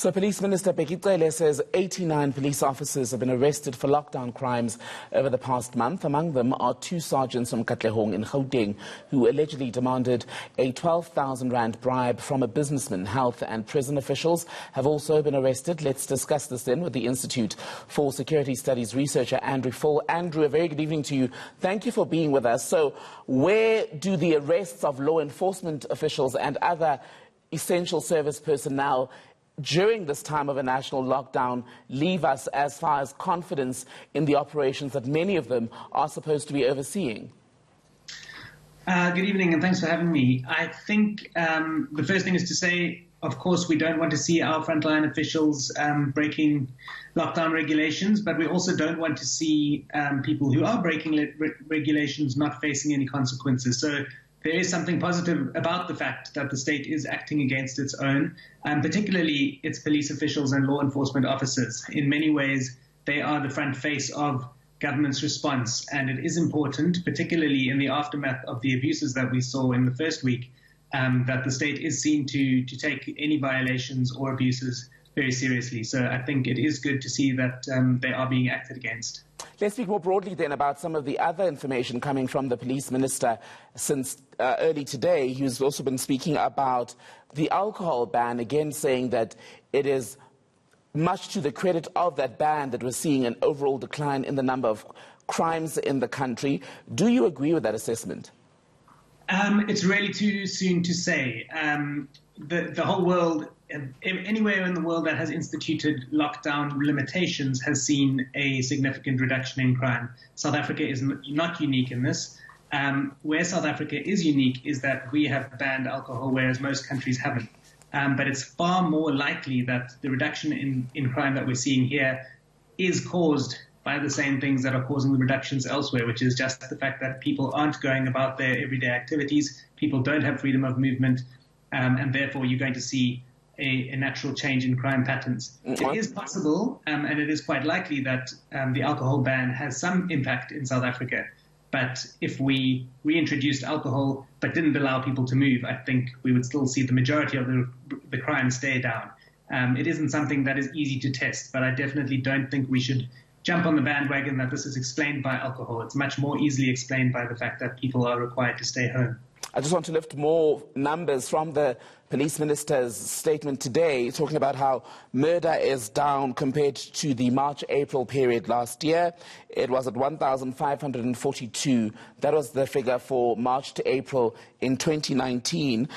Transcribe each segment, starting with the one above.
So Police Minister Bheki Cele says 89 police officers have been arrested for lockdown crimes over the past month. Among them are two sergeants from Katlehong in Gauteng who allegedly demanded a 12,000 rand bribe from a businessman. Health and prison officials have also been arrested. Let's discuss this then with the Institute for Security Studies researcher Andrew Faull. Andrew, a very good evening to you. Thank you for being with us. So where do the arrests of law enforcement officials and other essential service personnel during this time of a national lockdown leave us as far as confidence in the operations that many of them are supposed to be overseeing? Good evening and thanks for having me. I think the first thing is to say, of course, we don't want to see our frontline officials breaking lockdown regulations, but we also don't want to see people who are breaking regulations not facing any consequences. So there is something positive about the fact that the state is acting against its own, particularly its police officials and law enforcement officers. In many ways, they are the front face of government's response, and it is important, particularly in the aftermath of the abuses that we saw in the first week, that the state is seen to take any violations or abuses very seriously. So I think it is good to see that they are being acted against. Let's speak more broadly then about some of the other information coming from the police minister since early today. He's also been speaking about the alcohol ban, again saying that it is much to the credit of that ban that we're seeing an overall decline in the number of crimes in the country. Do you agree with that assessment? It's really too soon to say. The whole world, anywhere in the world that has instituted lockdown limitations has seen a significant reduction in crime. South Africa is not unique in this. Where South Africa is unique is that we have banned alcohol, whereas most countries haven't. But it's far more likely that the reduction in crime that we're seeing here is caused by the same things that are causing the reductions elsewhere, which is just the fact that people aren't going about their everyday activities, people don't have freedom of movement, and therefore you're going to see a natural change in crime patterns. It is possible, and it is quite likely that the alcohol ban has some impact in South Africa. But if we reintroduced alcohol but didn't allow people to move, I think we would still see the majority of the crime stay down. It isn't something that is easy to test, but I definitely don't think we should jump on the bandwagon that this is explained by alcohol. It's much more easily explained by the fact that people are required to stay home. I just want to lift more numbers from the police minister's statement today, talking about how murder is down compared to the March-April period last year. It was at 1,542. That was the figure for March to April in 2019.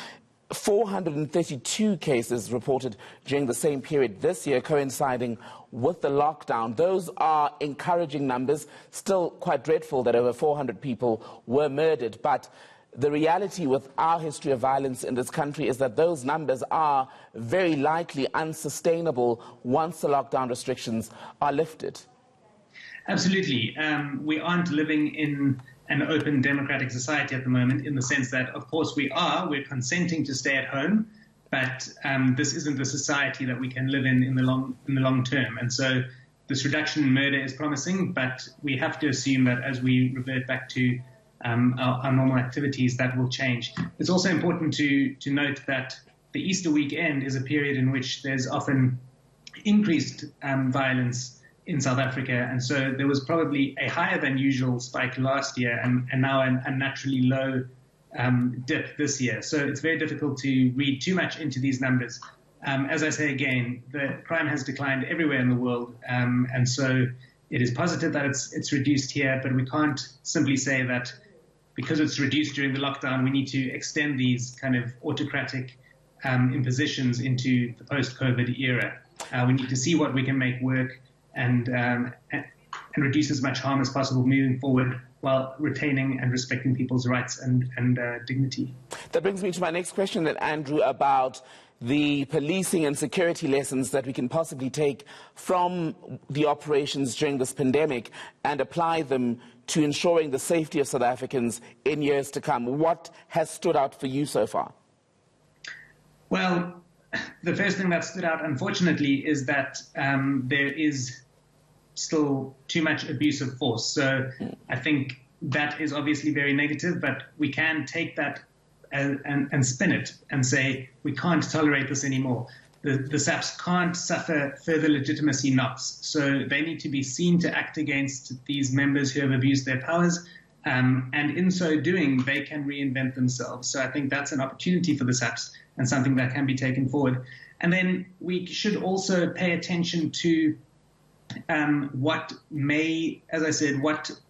432 cases reported during the same period this year, coinciding with the lockdown. Those are encouraging numbers. Still quite dreadful that over 400 people were murdered, but the reality with our history of violence in this country is that those numbers are very likely unsustainable once the lockdown restrictions are lifted. Absolutely. We aren't living in an open democratic society at the moment, in the sense that, of course, we're consenting to stay at home, but this isn't the society that we can live in the long term. And so this reduction in murder is promising, but we have to assume that as we revert back to our normal activities, that will change. It's also important to note that the Easter weekend is a period in which there's often increased violence in South Africa, and so there was probably a higher than usual spike last year and now an unnaturally low dip this year. So it's very difficult to read too much into these numbers. As I say again, the crime has declined everywhere in the world, and so it is positive that it's reduced here, but we can't simply say that because it's reduced during the lockdown, we need to extend these kind of autocratic impositions into the post-COVID era. We need to see what we can make work and reduce as much harm as possible moving forward while retaining and respecting people's rights and dignity. That brings me to my next question, then, Andrew, about the policing and security lessons that we can possibly take from the operations during this pandemic and apply them to ensuring the safety of South Africans in years to come. What has stood out for you so far? Well, the first thing that stood out, unfortunately, is that there is still too much abuse of force. So I think that is obviously very negative, but we can take that and spin it and say we can't tolerate this anymore. the SAPs can't suffer further legitimacy knocks. So they need to be seen to act against these members who have abused their powers. And in so doing, they can reinvent themselves. So I think that's an opportunity for the SAPs and something that can be taken forward. And then we should also pay attention to what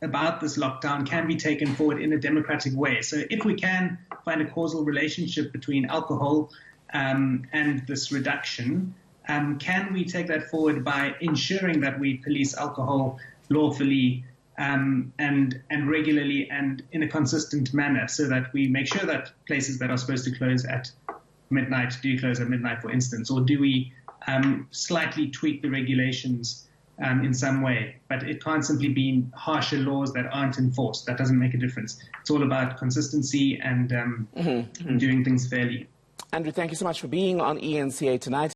about this lockdown can be taken forward in a democratic way. So if we can find a causal relationship between alcohol and this reduction, can we take that forward by ensuring that we police alcohol lawfully and regularly and in a consistent manner, so that we make sure that places that are supposed to close at midnight do close at midnight, for instance, or do we slightly tweak the regulations in some way? But it can't simply be harsher laws that aren't enforced. That doesn't make a difference. It's all about consistency and doing things fairly. Andrew, thank you so much for being on ENCA tonight.